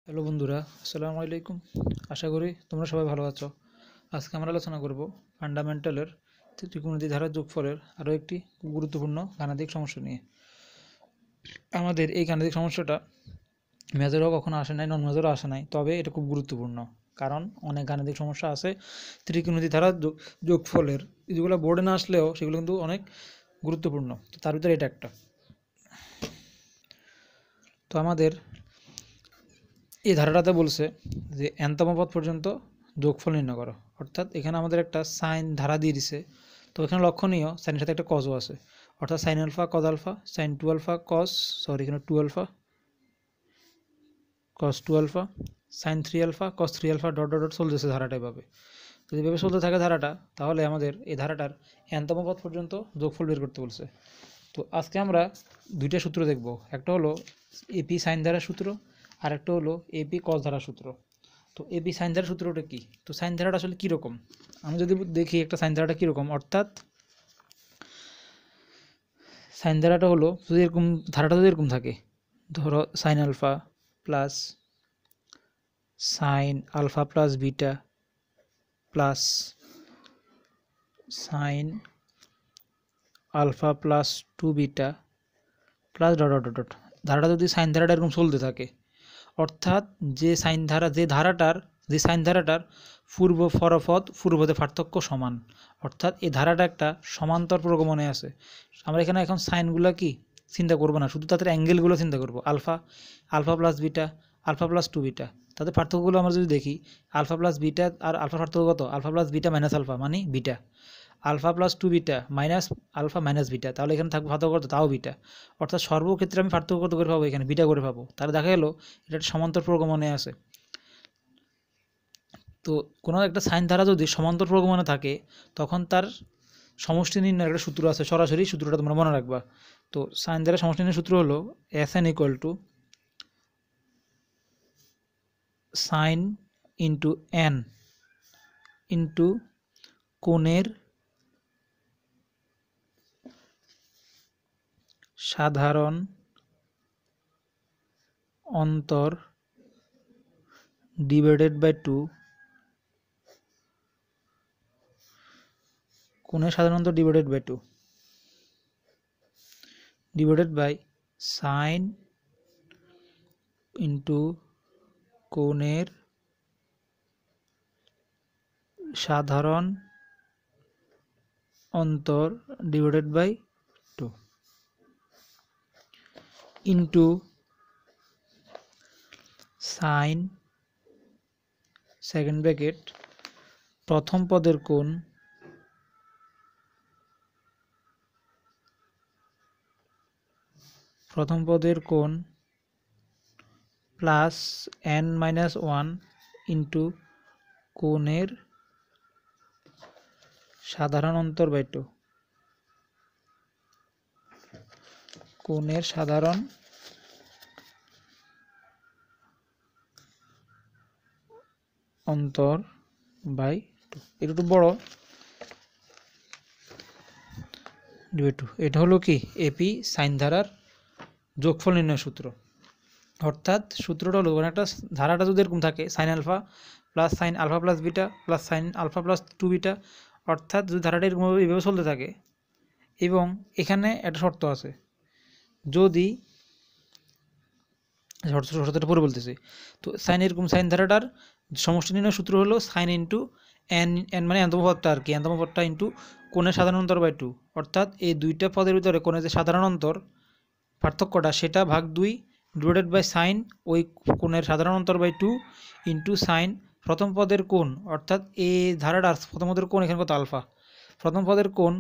Hello বন্ধুরা, আসসালামু আলাইকুম। আশা করি তোমরা সবাই ভালো আছো। আজকে আমরা আলোচনা করব ফান্ডামেন্টালের ত্রিকোণমিতি ধারার যোগফলের আরও একটি খুব গুরুত্বপূর্ণ গাণিতিক সমস্যা নিয়ে। আমাদের এই গাণিতিক সমস্যাটা মেজরও কখনো আসে নাই, নন মেজরও আসে নাই, তবে এটা খুব গুরুত্বপূর্ণ। কারণ অনেক গাণিতিক সমস্যা আছে ত্রিকোণমিতি ধারার যোগফলের, যেগুলো বোর্ডে না আসলেও সেগুলো কিন্তু অনেক গুরুত্বপূর্ণ। তো তার ভিতরে এটা একটা। তো আমাদের এই ধারাটাতে বলছে যে nতম পদ পর্যন্ত যোগফল নির্ণয় করো। অর্থাৎ এখানে আমাদের একটা সাইন ধারা দিয়ে দিছে। তো এখানে লক্ষণীয় সাইনের সাথে একটা কজও আছে। অর্থাৎ sine alpha cos alpha, sine two alpha cos, এখানে two alpha cos two alpha, sine three alpha cos three alpha, dot dot dot চলতেছে ধারাটা এভাবে। যদি এভাবে চলতে থাকে ধারাটা, তাহলে আমাদের এই ধারাটার nতম পদ পর্যন্ত যোগফল বের করতে বলছে। তো আজকে আমরা দুইটা সূত্র দেখব। একটা হলো এপি সাইন ধারার সূত্র, আর একটা হলো এপি কস ধারার সূত্র। তো এপি সাইন ধারার সূত্রটা কি? তো সাইন ধারাটা আসলে কীরকম, আমি যদি দেখি একটা সাইন ধারাটা কীরকম, অর্থাৎ সাইন ধারাটা হলো যদি এরকম, ধারাটা যদি এরকম থাকে, ধরো sine alpha plus sine alpha plus beta plus sine alpha plus two beta plus dot dot dot. ধারাটা যদি সাইন ধারাটা এরকম চলতে থাকে, অর্থাৎ যে সাইন ধারা যে সাইন ধারাটার পূর্বপদের পার্থক্য সমান, অর্থাৎ এই ধারাটা একটা সমান্তর প্রগমনে আছে। আমরা এখানে এখন সাইনগুলো কি চিন্তা করবো না, শুধু তাদের অ্যাঙ্গেলগুলো চিন্তা করবো। Alpha plus beta, alpha plus two beta, তাদের পার্থক্যগুলো আমরা যদি দেখি, আলফা প্লাস বিটা আর আলফার পার্থক্য কত? Alpha plus beta minus alpha মানে beta. Alpha plus two beta minus alpha minus beta, তাহলে এখানে থাকবে পার্থক্য কত? তাও বিটা। অর্থাৎ সর্বক্ষেত্রে আমি পার্থক্য কত করে পাবো? এখানে বিটা করে পাবো। তাহলে দেখা গেলো এটা একটা সমান্তর প্রগমনে আছে। তো কোনো একটা সাইন ধারা যদি সমান্তর প্রগমনে থাকে, তখন তার সমষ্টি নির্ণয়ের একটা সূত্র আছে, সরাসরি সূত্রটা তোমরা মনে রাখবা। তো সাইন ধারা সমষ্টি নির্ণয়ের সূত্র হলো SN equal to sine into N into কোণের সাধারণ অন্তর ডিভাইডেড বাই 2, কোণের সাধারণ অন্তর divided by 2 divided by sine into কোণের সাধারণ অন্তর divided by 2 into sine second bracket প্রথম পদের কোণ প্লাস n মাইনাস 1 ইন্টু কোণের সাধারণ অন্তর বাই 2, কোণের সাধারণ অন্তর বাই 2, এটা একটু বড় ডিভাইড 2। এটা হলো কি এপি সাইন ধারার যোগফল নির্ণয় সূত্র। অর্থাৎ সূত্রটা হলো একটা ধারাটা যদি এরকম থাকে, sine alpha plus beta plus sine alpha plus two beta, অর্থাৎ যদি ধারাটা এরকম এইভাবে চলতে থাকে, এবং এখানে একটা শর্ত আছে, যদি শর্তটা পরে বলতেছি। তো সাইন ধারাটার সমষ্টি নির্ণয় সূত্র হলো সাইন ইন্টু এন মানে এনতম পদটা আর কি, এনতম পদটা ইন্টু কোণের সাধারণ অন্তর বাই 2, অর্থাৎ এই দুইটা পদের ভিতরে কোণের যে সাধারণ অন্তর পার্থক্যটা সেটা ভাগ 2 ডিভাইডেড বাই সাইন ওই কোণের সাধারণ অন্তর বাই 2 ইন্টু সাইন প্রথম পদের কোণ, অর্থাৎ এই ধারাটার প্রথম পদের কোণ এখানে কত? আলফা। প্রথম পদের কোণ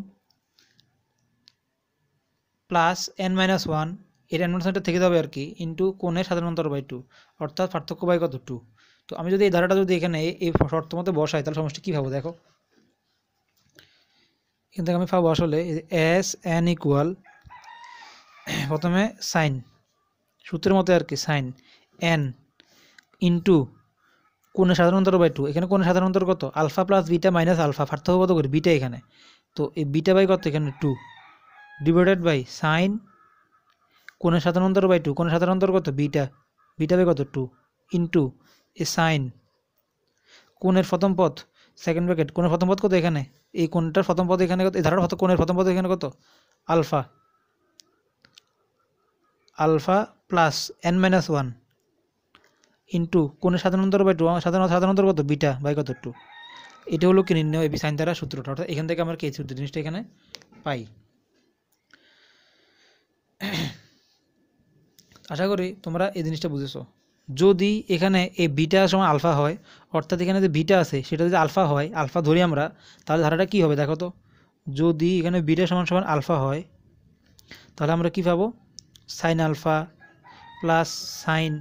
প্লাস n মাইনাস 1, এর n মাইনাস 1টা থেকে যাবে আর কি, ইন্টু কোণের সাধারণ অন্তর বাই 2, অর্থাৎ পার্থক্য বাই কত? 2। তো আমি যদি এই ধারাটা যদি এখানে এই শর্ত মতো বসাই, তাহলে সমষ্টি কী পাবো দেখো। এখান থেকে আমি পাবো আসলে SN ইকুয়াল, প্রথমে সাইন সূত্রের মতো আর কি, সাইন n ইন্টু কোণের সাধারণ অন্তর বাই 2, এখানে কোণের সাধারণ অন্তর কত? Alpha plus beta minus alpha, পার্থক্য কত করে? বিটা এখানে। তো এই বিটা বাই কত? এখানে 2 ডিভাইডেড বাই সাইন কোণের সাধারণ অন্তর বাই 2, কোণের সাধারণ অন্তর কত? বিটা বাই কত? 2 ইন্টু এ সাইন কোণের প্রথম পদ সেকেন্ড ব্র্যাকেট কোণের প্রথম পদ কত এখানে এই কোণটার প্রথম পদ এখানে কত এই ধারার কোণের প্রথম পদ এখানে কত alpha alpha plus n-1 into কোণের সাধারণতর বাই টু সাধারণতর কত বিটা বাই কত টু। এটা হলো কি নির্ণয় এবি সাইন দ্বারা সূত্রটা, অর্থাৎ এখান থেকে আমরা কি সূত্র জিনিসটা এখানে পাই। আশা করি তোমরা এই জিনিসটা বুঝেছো। যদি এখানে এই বিটা সমান আলফা হয়, অর্থাৎ এখানে যে বিটা আছে সেটা যদি আলফা হয়, আলফা ধরি আমরা, তাহলে ধারাটা কি হবে দেখো তো। যদি এখানে বিটা সমান সমান আলফা হয় তাহলে আমরা কি পাবো সাইন আলফা প্লাস সাইন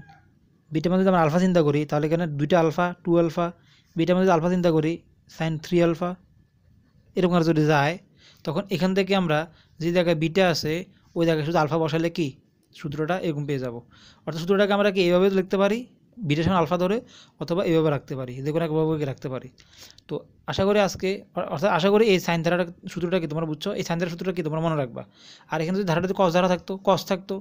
বিটার মধ্যে যদি আমরা আলফা চিন্তা করি তাহলে এখানে দুইটা আলফা টু আলফা, বিটার মধ্যে আলফা চিন্তা করি সাইন থ্রি আলফা, এরকম আর যদি যায় তখন এখান থেকে আমরা যে জায়গায় বিটা আছে ওই জায়গায় শুধু আলফা বসালে কি সূত্রটা এরকম পেয়ে যাব। অর্থাৎ সূত্রটাকে আমরা কি এইভাবে লিখতে পারি বিটার সমান আলফা ধরে, অথবা এইভাবে রাখতে পারি, যে কোনো একভাবে রাখতে পারি। তো আশা করি আজকে অর্থাৎ আশা করি এই সাইন ধারাটা সূত্রটা কি তোমরা বুঝছো, এই সাইন ধারার সূত্রটা কি তোমরা মনে রাখবা। আর এখানে যদি ধারাটাতে কস ধারা থাকতো, কস থাকতো,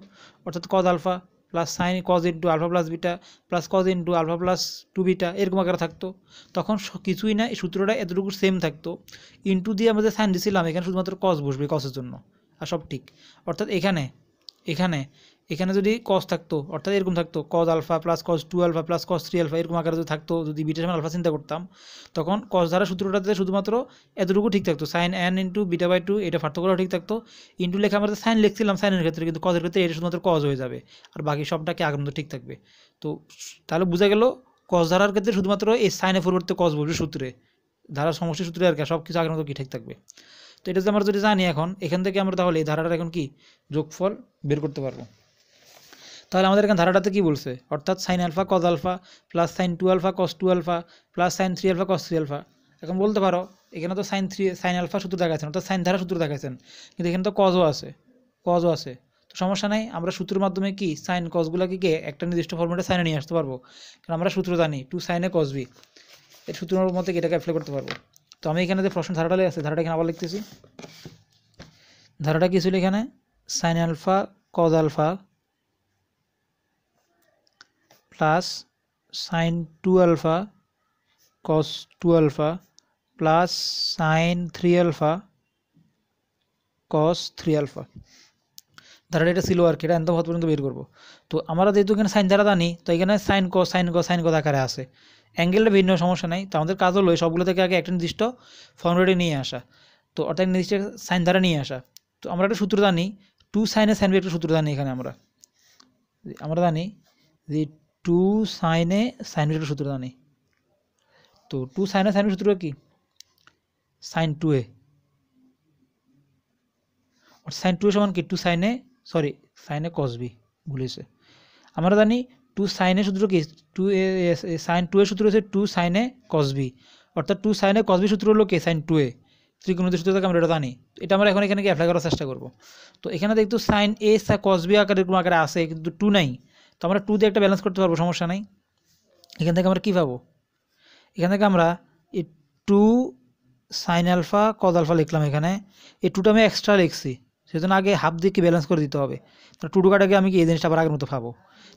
অর্থাৎ cos alpha plus sine cos into alpha plus beta plus cos into alpha plus two beta এরকম আকারে থাকতো, তখন কিছুই না এই সূত্রটা এতটুকু সেম থাকতো। ইন্টু দিয়ে আমরা যে সাইন দিছিলাম এখানে শুধুমাত্র কস বসবে কসের জন্য, আর সব ঠিক। অর্থাৎ এখানে এখানে এখানে যদি কস থাকতো অর্থাৎ এরকম থাকতো cos alpha plus cos two alpha plus cos three alpha এরকম আকারে যদি থাকতো, যদি বিটা সমান আলফা চিন্তা করতাম তখন কস ধারা সূত্রটাতে শুধুমাত্র এতটুকু ঠিক থাকতো, sine N into beta by two এটা পার্থক্যটাও ঠিক থাকতো। ইন্টু লেখা আমরা সাইন লিখছিলাম সাইনের ক্ষেত্রে, কিন্তু কসের ক্ষেত্রে এটা শুধুমাত্র কস হয়ে যাবে, আর বাকি সবটাকে আগের মতো ঠিক থাকবে। তো তাহলে বোঝা গেল কস ধারার ক্ষেত্রে শুধুমাত্র এই সাইনের পরিবর্তে কস বসবে সূত্রে, ধারার সমষ্টি সূত্রে আর কি সব কিছু আগের মতো কি ঠিক থাকবে। তো এটা যদি আমরা যদি জানি এখন এখান থেকে আমরা তাহলে এই ধারাটার এখন কি যোগফল বের করতে পারবো। তাহলে আমাদের এখানে ধারাটাতে কি বলছে, অর্থাৎ sine alpha cos alpha plus sine two alpha cos two alpha plus sine three alpha cos three alpha. এখন বলতে পারো এখানে তো সাইন আলফা সূত্র দেখাচ্ছেন, অর্থাৎ সাইন ধারা সূত্র দেখাচ্ছেন, কিন্তু এখানে তো কজও আছে। তো সমস্যা নাই, আমরা সূত্রের মাধ্যমে কি সাইন কসগুলোকে একটা নির্দিষ্ট ফর্মেটে সাইনে নিয়ে আসতে পারবো, কারণ আমরা সূত্র জানি টু সাইনে কস বি, এর সূত্রের মধ্যে এটাকে অ্যাপ্লাই করতে পারবো। তো আমি এখানে যে প্রশ্ন ধারাটা আছে ধারাটা এখানে আবার লিখতেছি। ধারাটা কি ছিল এখানে sine alpha cos alpha plus sine two alpha cos two alpha plus sine three alpha cos three alpha. ধারাটা এটা ছিল আর কি, এটা এত পর্যন্ত বের করবো। তো আমরা যেহেতু এখানে সাইন ধারা জানি, তো এখানে সাইন কস আকারে আছে, অ্যাঙ্গেলটা ভিন্ন সমস্যা নাই। তো আমাদের কাজ হলো সবগুলো থেকে আগে একটা নির্দিষ্ট ফর্মুলাটি নিয়ে আসা, তো অর্থাৎ নির্দিষ্ট সাইন ধারা নিয়ে আসা। তো আমরা একটা সূত্র জানি টু সাইনে সাইন বি একটা সূত্র জানি, এখানে আমরা জানি যে টু সাইনে সাইন বি একটা সূত্র জানি। তো টু সাইনে সাইন বি সূত্র কি সাইন টু এ, সাইন টু এ সমান কি টু সাইনে সাইনে কস বি, ভুলেছে। আমরা জানি টু সাইনের সূত্র কি টু এ সাইন টু এর সূত্র হচ্ছে টু সাইনে কস বি, অর্থাৎ টু সাইনে কস বি সূত্র হলো কি সাইন টু এ, ত্রিকোণমিতির সূত্র থেকে আমরা এটা জানি। এটা আমরা এখানে কি অ্যাপ্লাই করার চেষ্টা করব। তো এখানে দেখতো সাইন এ কস বি আকারে এরকম আকারে আসে, কিন্তু টু নাই, তো আমরা টু দিয়ে একটা ব্যালেন্স করতে পারবো, সমস্যা নাই। এখান থেকে আমরা কী পাবো, এখান থেকে আমরা এই two sine alpha cos alpha লিখলাম, এখানে এই টুটা আমি এক্সট্রা লিখছি, সেজন্য আগে হাফ দিয়ে কি ব্যালেন্স করে দিতে হবে। তাহলে টু কাটাকে আমি কি এই জিনিসটা আবার আগের মতো পাবো।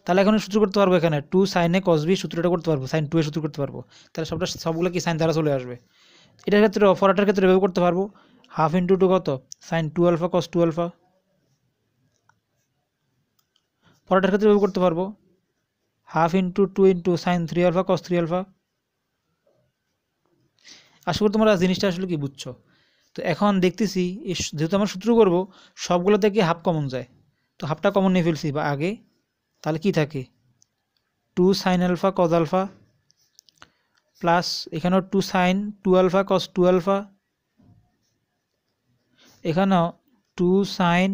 তাহলে এখন সূত্র করতে পারবো, এখানে টু সাইনে কস বি সূত্রটা করতে পারবো, সাইন টু এর সূত্র করতে পারবো। তাহলে সবগুলো কি সাইন দ্বারা চলে আসবে। এটার ক্ষেত্রে ফরাটার ক্ষেত্রে এভাবে করতে পারবো, হাফ ইন্টু টু কত sine two alpha cos two alpha. ফরাটার ক্ষেত্রে এভাবে করতে পারবো, half into two into sine three alpha cos three alpha. আশা করি তোমরা জিনিসটা আসলে কি বুঝছো। তো এখন দেখতেছি যেহেতু আমরা সূত্র করব সবগুলো থেকে হাফ কমন যায়, তো হাফটা কমন নিয়ে ফেলছি বা আগে, তাহলে কি থাকে two sine alpha cos alpha plus এখানেও two sine two alpha cos two alpha, এখানেও two sine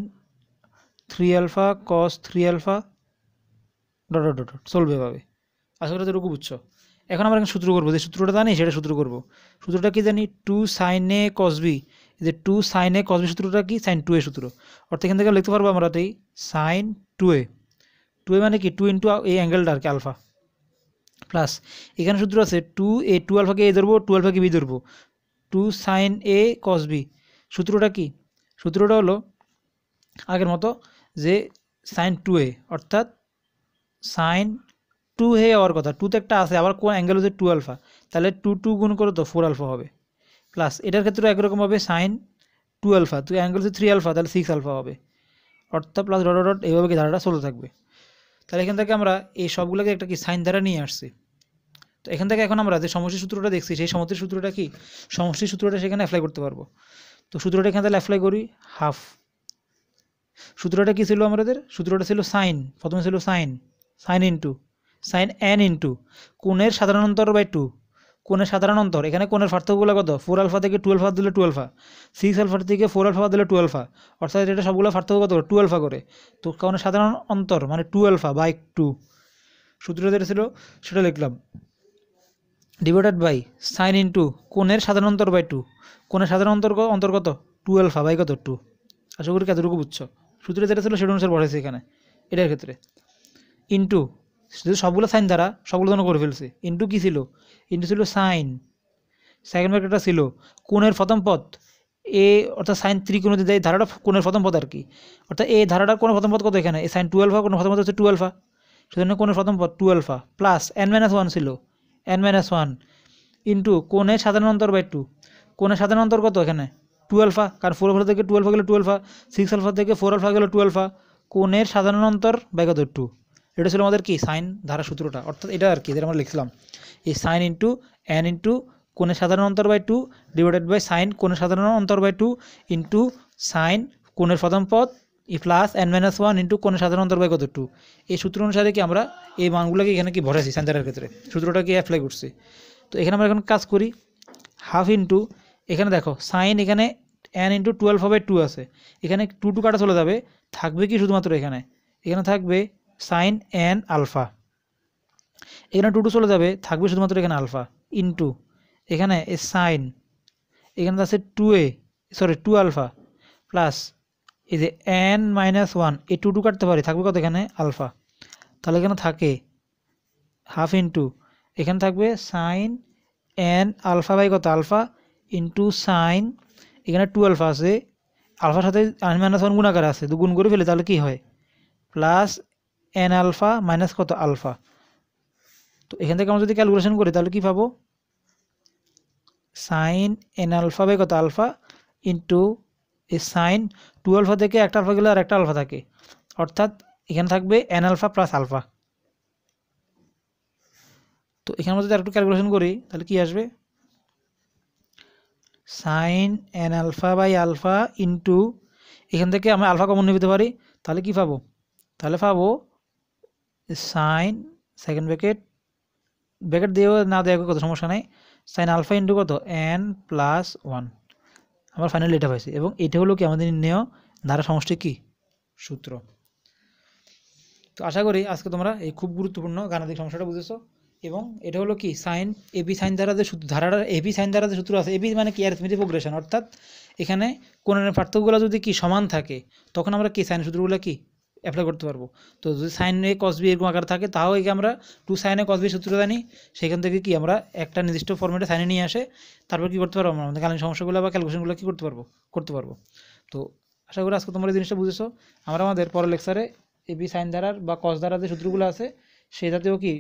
three alpha cos three alpha dot dot dot চলবে এভাবে। আশা করি এতটুকু বুঝছো। এখন আমরা সূত্র করবো, যে সূত্রটা জানি সেটা সূত্র করবো। সূত্রটা কি জানি টু সাইনে কস বি, যে টু সাইনে কস বি সূত্রটা কি সাইন টু এ সূত্র, অর্থাৎ এখান থেকে লিখতে পারবো আমরা এই সাইন টু এ মানে কি টু ইন্টু এই অ্যাঙ্গেলটা আর কি আলফা, প্লাস এখানে সূত্র আছে টু আলফাকে এ ধরবো টু আলফাকে বি ধরবো, টু সাইন এ কস বি। সূত্রটা কি, সূত্রটা হলো আগের মতো যে সাইন টু এ অর্থাৎ সাইন টু হয়ে যাওয়ার কথা, টুতে একটা আছে, আবার কোন অ্যাঙ্গেল হচ্ছে 2 আলফা, তাহলে টু গুণ করো তো 4 আলফা হবে, প্লাস এটার ক্ষেত্রে একরকম হবে সাইন 2 আলফা, তো অ্যাঙ্গেল হচ্ছে 3 আলফা, তাহলে 6 আলফা হবে, অর্থাৎ প্লাস ডট ডট এইভাবে কি ধারাটা চলতে থাকবে। তাহলে এখান থেকে আমরা এই সবগুলোকে একটা কি সাইন ধারা নিয়ে আসছি। তো এখান থেকে এখন আমরা যে সমষ্টির সূত্রটা দেখছি সেই সমষ্টির সূত্রটা কি, সমষ্টির সূত্রটা সেখানে অ্যাপ্লাই করতে পারবো। তো সূত্রটা এখানে তাহলে অ্যাপ্লাই করি, হাফ। সূত্রটা কী ছিল আমাদের, সূত্রটা ছিল সাইন, প্রথমে ছিল sign into sign N into কোণের সাধারণ অন্তর বাই 2, কোণের সাধারণ অন্তর, এখানে কোণের পার্থক্যগুলো কত, 4 আলফা থেকে 2 আলফা দিলে 2 আলফা, 6 আলফা থেকে 4 আলফা দিলে 2 আলফা, অর্থাৎ এটা সবগুলো পার্থক্য কত, 2 আলফা করে। তো কোণের সাধারণ অন্তর মানে 2 আলফা বাই 2, সূত্রটা যেটা ছিল সেটা লিখলাম, ডিভাইডেড বাই সাইন ইন্টু কোণের সাধারণ অন্তর বাই 2, কোণের সাধারণ অন্তর কত, 2 আলফা বাই কত 2। আশা করি কতটুকু বুঝছো, সূত্রে যেটা ছিল সেটা অনুসারে বলেছে এখানে এটার ক্ষেত্রে, ইন্টু যেহেতু সবগুলো সাইন দ্বারা সবগুলো জন্য করে ফেলছে, ইন্টু কী ছিল, ইন্টু ছিল সাইন, সেকেন্ড ব্র্যাকেটটা ছিল কোণের প্রথম পদ এ, অর্থাৎ সাইন ত্রিকোণে যে ধারাটা কোণের প্রথম পদ আর কি, অর্থাৎ এই ধারাটার কোণের প্রথম পদ কত এখানে, এই সাইন 2 আলফা, কোণের প্রথম পদ হচ্ছে 2 আলফা, সেজন্য কোণের প্রথম পদ 2 আলফা প্লাস n-1 ছিল n-1 ইন্টু কোণের সাধারণ অন্তর বাই 2, কোণের সাধারণ অন্তর কত এখানে 2 আলফা, কারণ 4 আলফা থেকে 2 আলফা গেলে 2 আলফা, 6 আলফা থেকে 4 আলফা গেলে 2 আলফা, কোণের সাধারণ অন্তর বাই কত 2। এটা ছিল আমাদের কি সাইন ধারা সূত্রটা, অর্থাৎ এটা আর কি যেটা আমরা লিখলাম, এই সাইন ইন্টু এন ইন্টু কোণের সাধারণ অন্তর বাই 2 ডিভাইডেড বাই সাইন কোণের সাধারণ অন্তর বাই 2 ইন্টু সাইন কোণের প্রথম পদ ই প্লাস n-1 ইন্টু কোণের সাধারণ অন্তর বাই কত 2। এই সূত্র অনুসারে কি আমরা এই মানগুলোকে এখানে কি ভরেছি সাইন ধারার ক্ষেত্রে, সূত্রটাকে অ্যাপ্লাই করছি। তো এখানে আমরা এখন কাজ করি, হাফ ইন্টু এখানে দেখো সাইন এখানে n ইন্টু 2 আলফা বাই 2 আছে, এখানে 2 কাটা চলে যাবে, থাকবে কি শুধুমাত্র এখানে থাকবে সাইন এন আলফা, এখানে 2 চলে যাবে, থাকবে শুধুমাত্র এখানে আলফা, ইন্টু এখানে সাইন এখানে আছে 2 আলফা প্লাস এই যে n-1, এই 2 কাটতে পারি, থাকবে কত এখানে আলফা, তাহলে এখানে থাকে হাফ ইন্টু এখানে থাকবে সাইন এন আলফা বাই কত আলফা ইন্টু সাইন এখানে 2 আলফা আছে, আলফার সাথে n-1 গুণাকার আছে, তো গুণ করে ফেলে তাহলে কি হয় প্লাস এন আলফা মাইনাস কত আলফা। তো এখান থেকে আমরা যদি ক্যালকুলেশন করি তাহলে কি পাবো, সাইন এন আলফা বাই কত আলফা ইন্টু এই সাইন 2 আলফা থেকে একটা আলফা গেলে আর একটা আলফা থাকে, অর্থাৎ এখানে থাকবে এন আলফা প্লাস আলফা। তো এখানে আমরা যদি আরেকটু ক্যালকুলেশন করি তাহলে কি আসবে, sine N alpha by alpha into এখান থেকে আমরা আলফা কমন নিতে পারি, তাহলে কি পাবো, তাহলে পাবো সাইন সেকেন্ড ব্র্যাকেট দিয়েও না দেওয়া কত সমস্যা নাই, সাইন আলফা ইন্টু কত n+1, আমার ফাইনালি এটা পাইছি, এবং এটা হলো কি আমাদের নির্ণয় ধারা সমষ্টি কি সূত্র। তো আশা করি আজকে তোমরা এই খুব গুরুত্বপূর্ণ গাণিতিক সমস্যাটা বুঝেছো, এবং এটা হলো কি সাইন এবি সাইন দ্বারা যে ধারাটা এবি সাইন দ্বারা যে সূত্র আছে, এবি মানে কি অ্যারিথমেটিক প্রোগ্রেশন, অর্থাৎ এখানে কোণের পার্থক্যগুলো যদি কি সমান থাকে তখন আমরা কি সাইন সূত্রগুলো কি অ্যাপ্লাই করতে পারবো। তো যদি সাইন এ কস বি এরকম আকার থাকে তাও একে আমরা 2 সাইন এ কস বি সূত্র জানি, সেখান থেকে কি আমরা একটা নির্দিষ্ট ফর্মেটে সাইনে নিয়ে আসে তারপর কি করতে পারবো, আমরা আমাদের গাণিতিক সমস্যাগুলো বা ক্যালকুলেশনগুলো কি করতে পারবো। তো আশা করি আজকে তোমরা এই জিনিসটা বুঝেছো। আমরা আমাদের পরের লেকচারে এবি সাইন ধারার বা কস ধারার যে সূত্রগুলো আছে সেই জাতীয় কি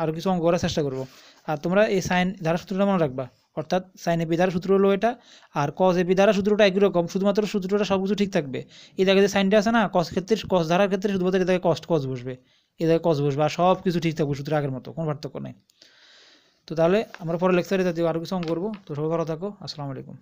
আরও কিছু অঙ্ক করার চেষ্টা করবো। আর তোমরা এই সাইন ধারা সূত্রটা মনে রাখবা, অর্থাৎ সাইন এবি ধারা সূত্র হলো এটা, আর কস এবি ধারা সূত্রটা একই রকম, শুধুমাত্র সূত্রটা সব কিছু ঠিক থাকবে। এই জায়গায় যে সাইনটা আছে না কস ধারার ক্ষেত্রে শুধুমাত্র এই জায়গায় কস বসবে, এই জায়গায় কস বসবে, আর সব কিছু ঠিক থাকবে সূত্র আগের মতো, কোনো পার্থক্য নেই। তো তাহলে আমরা পরের লেকচারে জাতীয় আরও কিছু অঙ্ক করবো। তো সবাই ভালো থাকো, আসসালামু আলাইকুম।